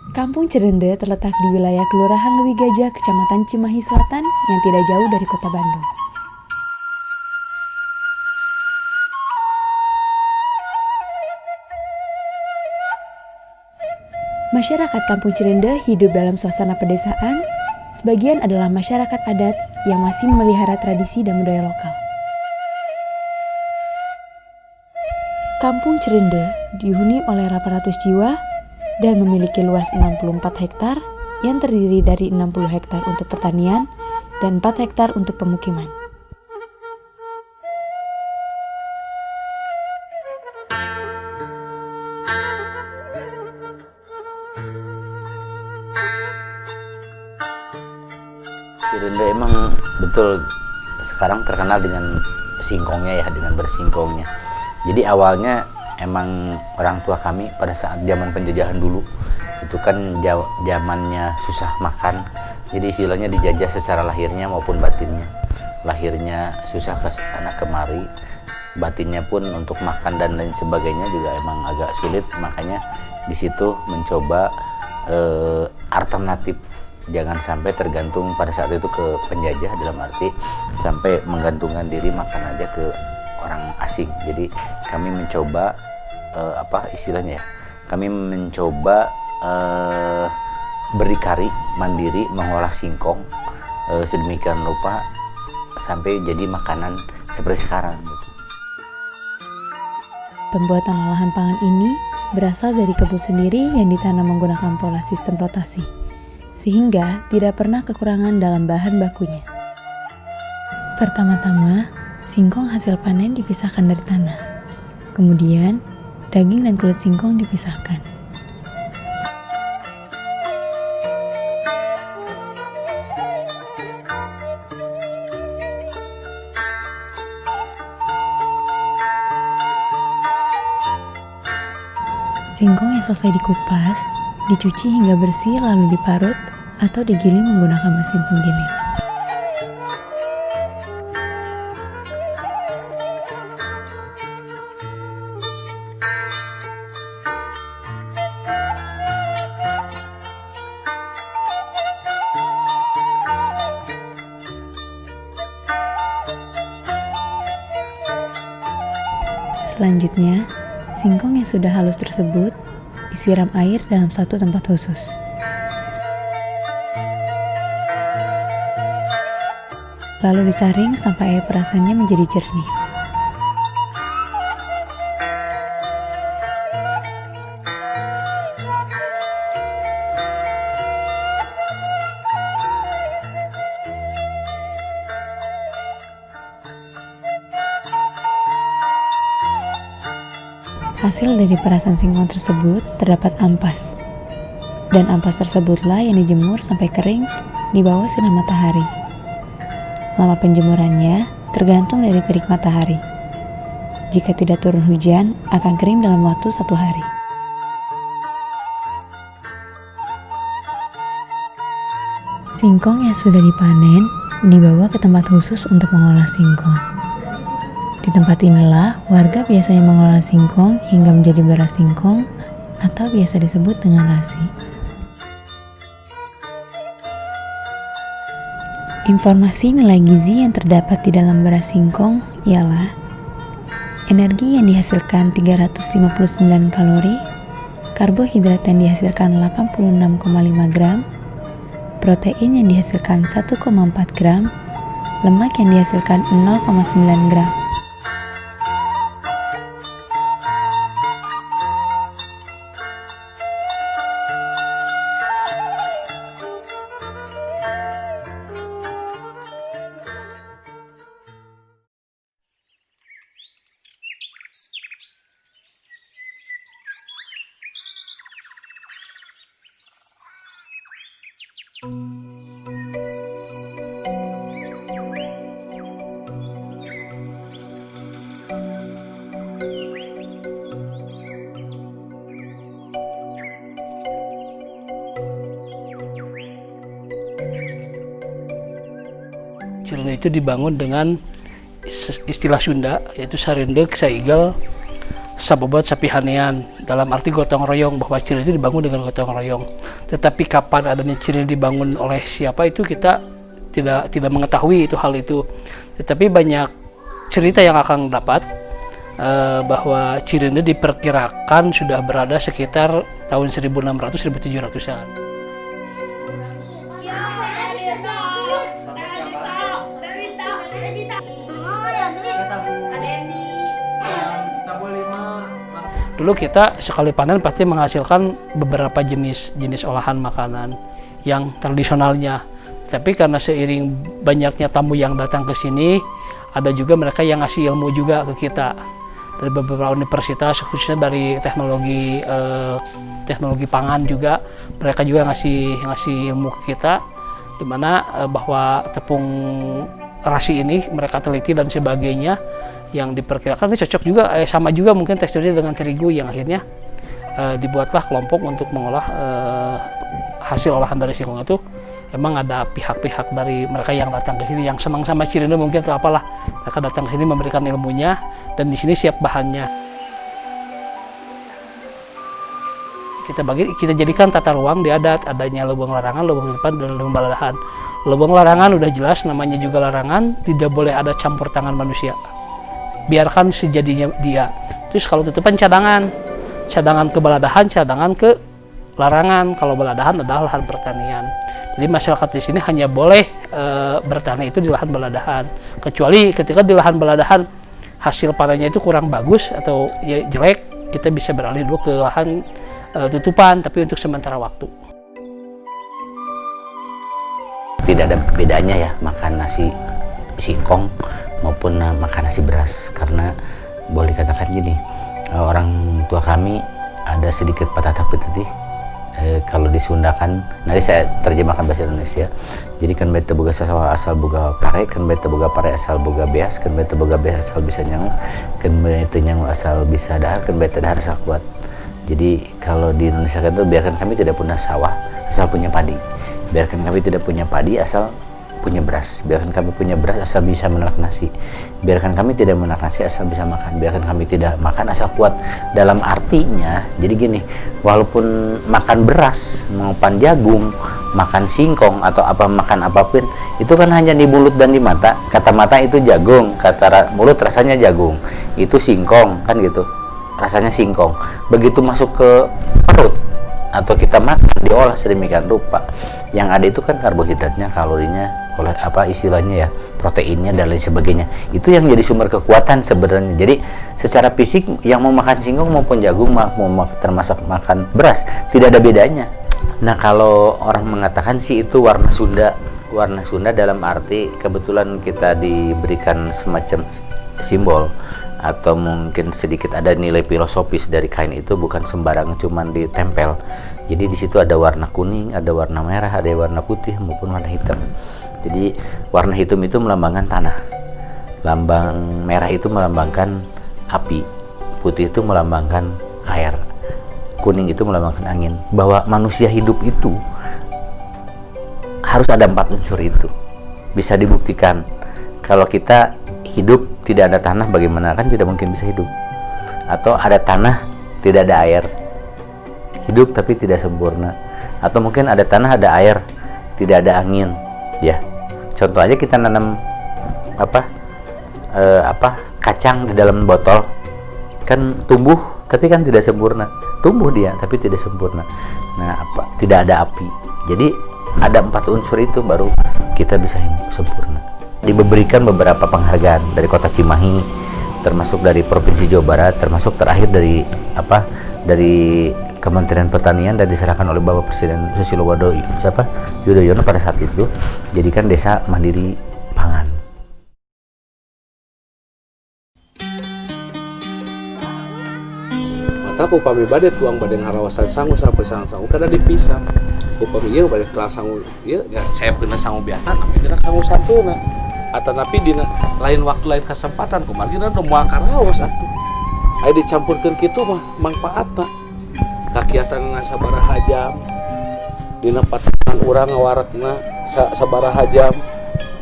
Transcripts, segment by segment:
Kampung Cirende terletak di wilayah Kelurahan Leuwi Gajah, Kecamatan Cimahi Selatan yang tidak jauh dari Kota Bandung. Masyarakat Kampung Cirende hidup dalam suasana pedesaan. Sebagian adalah masyarakat adat yang masih memelihara tradisi dan budaya lokal. Kampung Cirende dihuni oleh 800 jiwa dan memiliki luas 64 hektar yang terdiri dari 60 hektar untuk pertanian dan 4 hektar untuk pemukiman. Cirende emang betul sekarang terkenal dengan singkongnya ya, dengan bersingkongnya. Jadi awalnya emang orang tua kami pada saat zaman penjajahan dulu itu kan zamannya susah makan. Jadi istilahnya dijajah secara lahirnya maupun batinnya. Lahirnya susah ke anak kemari, batinnya pun untuk makan dan lain sebagainya juga emang agak sulit. Makanya di situ mencoba alternatif. Jangan sampai tergantung pada saat itu ke penjajah, dalam arti sampai menggantungkan diri makan aja ke orang asing. Jadi kami mencoba istilahnya ya, kami mencoba berdikari mandiri mengolah singkong sedemikian rupa sampai jadi makanan seperti sekarang gitu. Pembuatan olahan pangan ini berasal dari kebun sendiri yang ditanam menggunakan pola sistem rotasi, sehingga tidak pernah kekurangan dalam bahan bakunya. Pertama-tama, singkong hasil panen dipisahkan dari tanah. Kemudian, daging dan kulit singkong dipisahkan. Singkong yang selesai dikupas, dicuci hingga bersih lalu diparut atau digiling menggunakan mesin penggiling. Selanjutnya, singkong yang sudah halus tersebut disiram air dalam satu tempat khusus. Lalu disaring sampai air perasannya menjadi jernih. Hasil dari perasan singkong tersebut terdapat ampas, dan ampas tersebutlah yang dijemur sampai kering di bawah sinar matahari. Lama penjemurannya tergantung dari terik matahari. Jika tidak turun hujan, akan kering dalam waktu 1 hari. Singkong yang sudah dipanen dibawa ke tempat khusus untuk mengolah singkong. Di tempat inilah warga biasanya mengolah singkong hingga menjadi beras singkong atau biasa disebut dengan rasi. Informasi nilai gizi yang terdapat di dalam beras singkong ialah energi yang dihasilkan 359 kalori, karbohidrat yang dihasilkan 86,5 gram, protein yang dihasilkan 1,4 gram, lemak yang dihasilkan 0,9 gram. Cirende itu dibangun dengan istilah Sunda, yaitu sarendek saigal sabobot sapihanian, dalam arti gotong royong, bahwa Cirende itu dibangun dengan gotong royong. Tetapi kapan adanya Cirende dibangun oleh siapa itu kita tidak mengetahui itu hal itu. Tetapi banyak cerita yang akan dapat bahwa Cirende diperkirakan sudah berada sekitar tahun 1600-1700-an. Dulu kita sekali panen pasti menghasilkan beberapa jenis olahan makanan yang tradisionalnya. Tapi karena seiring banyaknya tamu yang datang ke sini, ada juga mereka yang ngasih ilmu juga ke kita. Dari beberapa universitas, khususnya dari teknologi pangan juga, mereka juga ngasih ilmu ke kita, di mana bahwa tepung rasi ini mereka teliti dan sebagainya, yang diperkirakan ini cocok juga, sama juga mungkin teksturnya dengan terigu, yang akhirnya dibuatlah kelompok untuk mengolah hasil olahan dari singkong itu. Emang ada pihak-pihak dari mereka yang datang ke sini yang senang sama Cirende mungkin atau apalah, mereka datang ke sini memberikan ilmunya, dan di sini siap bahannya. Kita jadikan tata ruang di adat, adanya lubang larangan, lubang depan, dan lubang baladahan. Lubang larangan udah jelas, namanya juga larangan, tidak boleh ada campur tangan manusia. Biarkan sejadinya dia. Terus kalau tutupan cadangan ke baladahan, cadangan ke larangan. Kalau baladahan adalah lahan pertanian. Jadi masyarakat di sini hanya boleh bertani itu di lahan baladahan. Kecuali ketika di lahan baladahan hasil panennya itu kurang bagus atau ya jelek, kita bisa beralih dulu ke lahan tutupan, tapi untuk sementara waktu. Tidak ada bedanya ya makan nasi singkong maupun makan nasi beras, karena boleh dikatakan gini, orang tua kami ada sedikit patah petitih kalau disundakan. Nanti saya terjemahkan bahasa Indonesia. Jadi kan beta boga sasawa asal boga pare, kan beta boga pare asal boga beas, kan beta boga beas asal bisa nyangu, kan beta nyangu asal bisa dahar, kan beta dahar asal kuat. Jadi kalau di Indonesia itu biarkan kami tidak punya sawah asal punya padi, biarkan kami tidak punya padi asal punya beras, biarkan kami punya beras asal bisa menelan nasi, biarkan kami tidak menelan nasi asal bisa makan, biarkan kami tidak makan asal kuat. Dalam artinya, jadi gini, walaupun makan beras, makan jagung, makan singkong atau makan apapun, itu kan hanya di mulut dan di mata. Kata mata itu jagung, kata mulut rasanya jagung, itu singkong, kan gitu, rasanya singkong. Begitu masuk ke perut atau kita makan, diolah sedemikian rupa, yang ada itu kan karbohidratnya, kalorinya, oleh istilahnya ya, proteinnya dan lain sebagainya. Itu yang jadi sumber kekuatan sebenarnya. Jadi secara fisik yang mau makan singkong maupun jagung, termasuk makan beras, tidak ada bedanya. Nah, kalau orang mengatakan sih itu warna Sunda dalam arti kebetulan kita diberikan semacam simbol atau mungkin sedikit ada nilai filosofis dari kain itu, bukan sembarang cuman ditempel. Jadi di situ ada warna kuning, ada warna merah, ada warna putih maupun warna hitam. Jadi warna hitam itu melambangkan tanah, lambang merah itu melambangkan api, putih itu melambangkan air, kuning itu melambangkan angin. Bahwa manusia hidup itu harus ada 4 unsur itu. Bisa dibuktikan kalau kita hidup tidak ada tanah, bagaimana? Kan tidak mungkin bisa hidup. Atau ada tanah tidak ada air, hidup tapi tidak sempurna. Atau mungkin ada tanah ada air tidak ada angin, ya. Contoh aja kita nanam kacang di dalam botol, kan tumbuh tapi kan tidak sempurna, tumbuh dia tapi tidak sempurna. Nah, tidak ada api. Jadi ada 4 unsur itu baru kita bisa sempurna. Diberikan beberapa penghargaan dari Kota Cimahi, termasuk dari Provinsi Jawa Barat, termasuk terakhir dari Kementerian Pertanian, dan diserahkan oleh Bapak Presiden Susilo Yudhoyono pada saat itu, jadikan desa mandiri pangan. Mata upami bade tuang bade ngarawasan sangu sampai sangu kada dipisah. Upami ieu bade tuang sangu ieu ya saya kena sangu biasa namanya sangu sampurna. Atau napi dina lain waktu lain kesempatan kumaha dina moal karaos atuh. Aya dicampurkeun kitu mah mangpaatna. Kakiatan sabaraha jam dina patanan urang ngawarekna sabaraha jam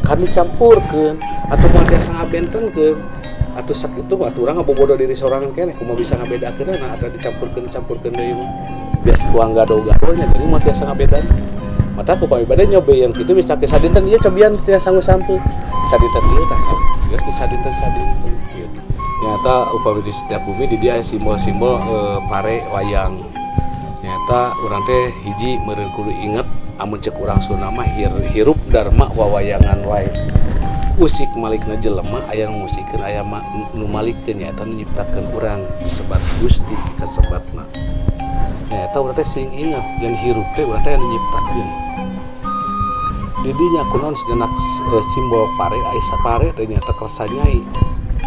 kan dicampurkeun atau moal tiasa ngabentenkeun atuh sak itu atuh urang bobodo diri sorangan keneh kumaha bisa ngabedakeun nah ada dicampurkeun deui mah biasa kuang gado-gadonya jadi mah tiasa ngabedakeun mata ku pamibade nyobe yang kitu bisa ke sadinten ieu cobian teh sanggup sampu sadinten ieu tah geus di sadinten ieu nyata upami di setiap bumi di dia simbol-simbol pare wayang nyata urang teh hiji meureun kudu inget amun cek urang Sunda mah hirup dharma wawayangan wae usik malikna jelema aya nu musikeun aya nu malikeun nyata nu nyiptakeun urang disebat Gusti kasebatna nyata urang teh sing ingat yen hirup teh urang teh anu nyiptakeun didinya kunaon sejenak simbol pare aya sapare teh nyata kersa nyai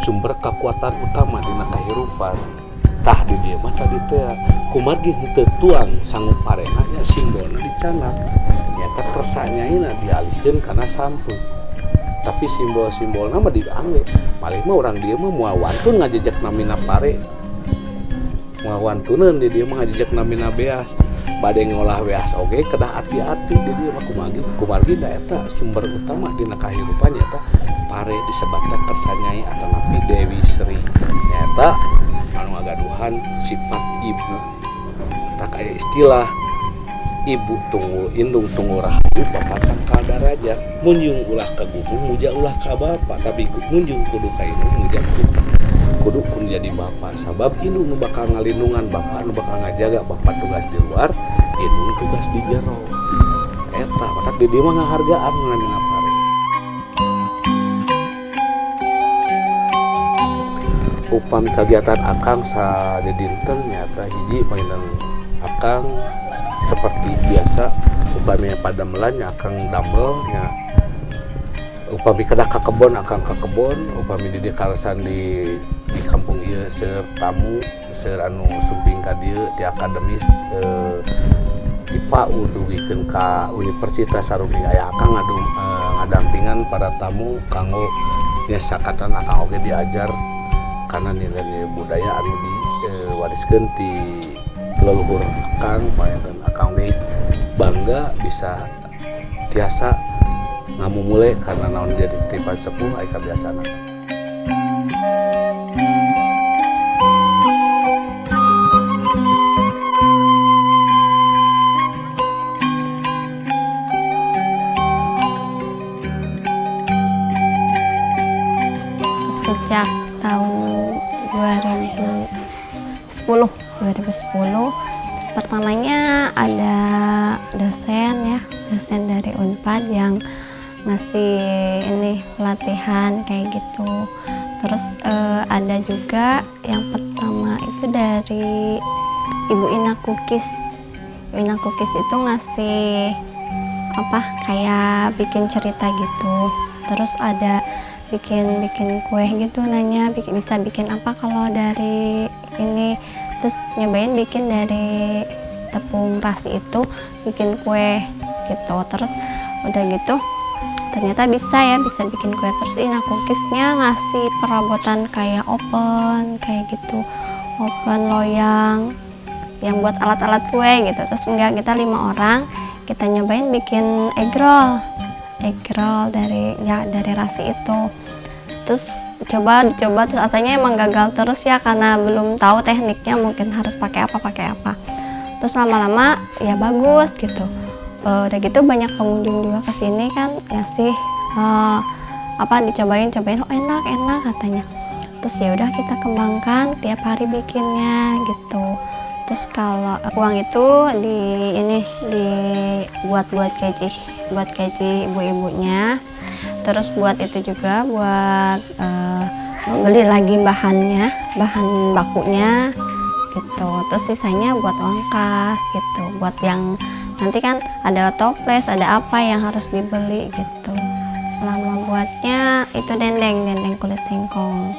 sumber kekuatan utama dina kahirupan tah di dieu mah tadi teh kumargi henteu tuang sanggup parena nya simbolna dicanak nyata kersa nyaina dialihkeun kana sampeu tapi simbol-simbolna mah diangge malih mah urang dieu mah moal wantun ngajejak namina pare moal wantuneun di dieu mah ngajejak namina beas bade ngolah beas oge kedah hati-hati di dieu mah kumargi da eta sumber utama dina kahirupan nyata pare disebatna kersa nyai atanapi Dewi Sri nyata anu ngagaduhan sifat ibu tak aya istilah ibu tunggul indung tunggul rahayu bapak tangkal darajat munjung ulah ka gugum muja ulah ka bapak tapi munjung kudu ka indung muja kudu kun jadi bapak sabab indung nu bakal ngalindungan bapak nu bakal ngajaga bapak tugas di luar indung tugas di jero eta matak di dieu mah ngahargaan namina pare upami kegiatan akang sadedinten nyata hiji mainan akang seperti biasa upami pada melannya akang damel upami kedah ka kebon akang ka kebon upami di kalasan di kampung ieu seur tamu seur anu sumping ka dieu di akademis di PAUD dugikeun ka Universitas Saruming aya akang ngadampingan para tamu kanggo nya sakatan akang oge diajar karena nilai-nilai budaya anu diwariskeun ti leluhur akang paeun akang ge bangga bisa tiasa ngamumule karena naon jadi tipan sepuh aya kabiasana. Sejak tahun 2010 pertamanya ada dosen dari Unpad yang ngasih ini pelatihan kayak gitu. Terus ada juga yang pertama itu dari Ibu Ina Cookies. Ibu Ina Cookies itu ngasih kayak bikin cerita gitu. Terus ada bikin kue gitu, nanya bisa bikin apa kalau dari ini. Terus nyobain bikin dari tepung rasi itu bikin kue gitu. Terus udah gitu ternyata bisa bikin kue. Terus Ina Cookiesnya ngasih perabotan kayak oven kayak gitu, oven loyang yang buat alat-alat kue gitu. Terus kita 5 orang kita nyobain bikin egg roll dari rasi itu. Terus dicoba terus asalnya emang gagal terus ya karena belum tahu tekniknya, mungkin harus pakai apa. Terus lama-lama ya bagus gitu. Udah gitu banyak pengunjung juga kesini kan ngasih dicobain oh enak katanya. Terus ya udah kita kembangkan tiap hari bikinnya gitu. Terus kalau uang itu dibuat keji ibu-ibunya. Terus buat itu juga buat beli lagi bahan bakunya gitu. Terus sisanya buat uang kas gitu, buat yang nanti kan ada toples, ada apa yang harus dibeli gitu. Lama buatnya itu dendeng kulit singkong.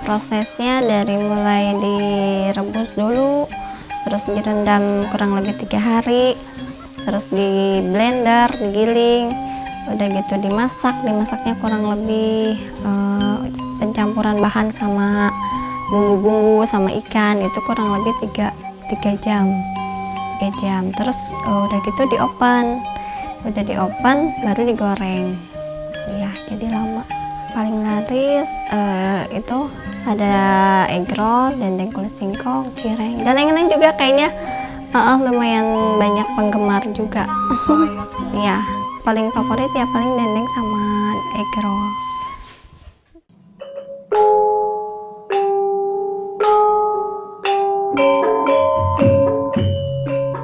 Prosesnya dari mulai direbus dulu, terus direndam kurang lebih 3 hari, terus di blender, digiling, udah gitu dimasaknya kurang lebih pencampuran bahan sama bumbu-bumbu sama ikan itu kurang lebih 3 jam. Terus udah gitu di oven baru digoreng ya, jadi lama. paling laris itu ada eggrol, dendeng kulit singkong, cireng, dan yang lain juga kayaknya lumayan banyak penggemar juga. Ya, paling favorit ya paling dendeng sama eggrol.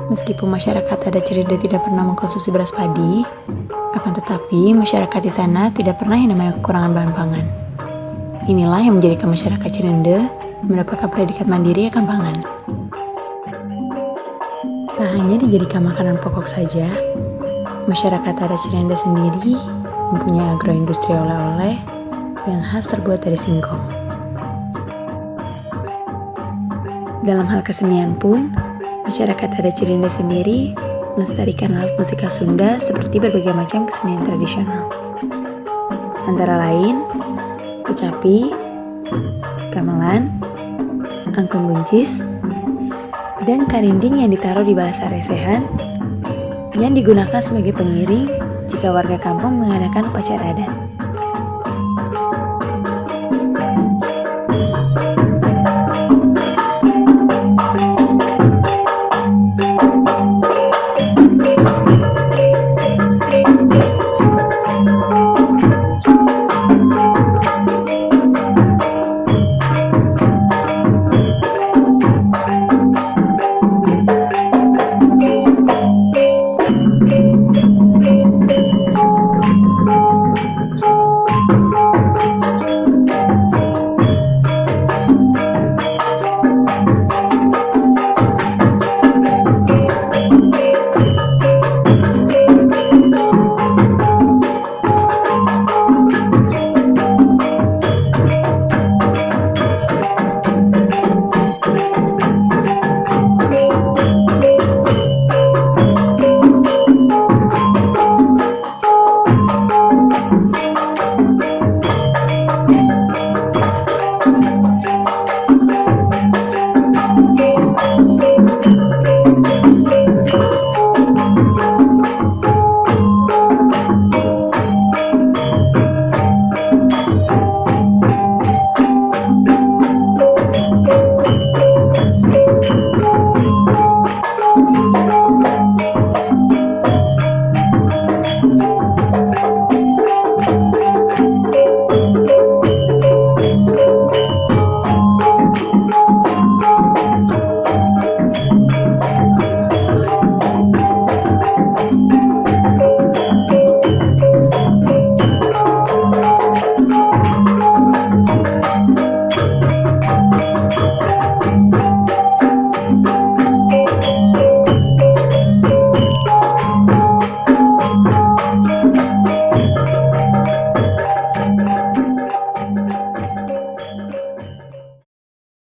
Meskipun masyarakat adat Cirende tidak pernah mengkonsumsi beras padi, akan tetapi masyarakat di sana tidak pernah yang namanya kekurangan bahan pangan. Inilah yang menjadikan masyarakat Cirende mendapatkan predikat mandiri akan pangan. Tak hanya dijadikan makanan pokok saja, masyarakat adat Cirende sendiri mempunyai agroindustri oleh-oleh yang khas terbuat dari singkong. Dalam hal kesenian pun, masyarakat adat Cirende sendiri melestarikan alat musik khas Sunda seperti berbagai macam kesenian tradisional. Antara lain, kecapi, gamelan, angklung buncis, dan karinding yang ditaruh di balasan resehan yang digunakan sebagai pengiring jika warga kampung mengadakan upacara adat.